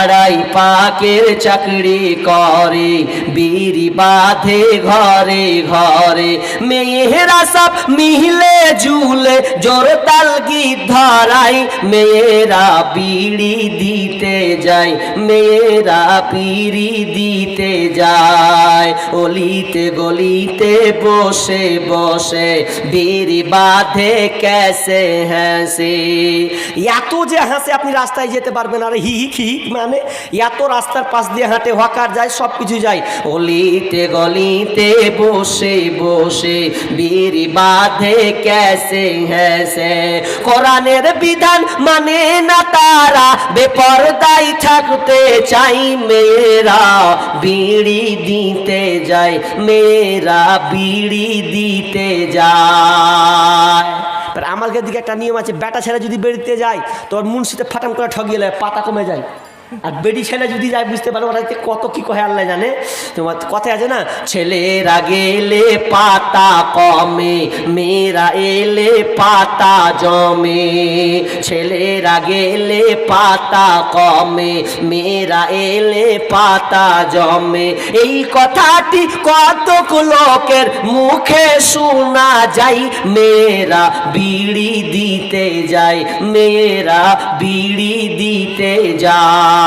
ছাড়াই পাকের চাকরি করে, বিড়ি বাঁধে ঘরে ঘরে। মেয়েরা সব মিলে ঝুলে জোরতাল গীত ধরাই, মেয়েরা বিড়ি দিতে যায়, মেয়েরা বিড়ি দিতে যায়। অলিতে গলিতে বসে বসে বিড়ি বাঁধে ক্যাসে হাসে। এত যে হাসে আপনি রাস্তায় যেতে পারবেন, আর হি হি মানে এত রাস্তার পাশ দিয়ে হাঁটে, হকার যায়, সব কিছু যায়। অলিতে গলিতে বসে বসে বিড়ি বাঁধে ক্যাসে হাসে। কোরআনের বিধান মানে না তারা, বেপরদায় থাকতে চাই, মেয়েরা বিড়ি দিতে যায়, মেয়েরা বিড়ি দিতে যায়। আমার দিকে একটা নিয়ম আছে, বেটা ছেলে যদি বেরিতে যায় তোর মুন্সিতে ফাটাম করে ঠগিয়ে দেয়, পাতা কমে যায়। আর বেটি ছেলে যদি যায় বুঝতে পারো ওরা কত কি কহে আল্লাহ জানে। তোমার কথায় আছে না, ছেলেরা গেলে পাতা কমে, মেয়েরা এলে পাতা জমে। ছেলেরা গেলে পাতা কমে, মেয়েরা এলে পাতা জমে। এই কথাটি কত লোকের মুখে শোনা যায়, মেয়েরা বিড়ি দিতে যায়, মেয়েরা বিড়ি দিতে যায়।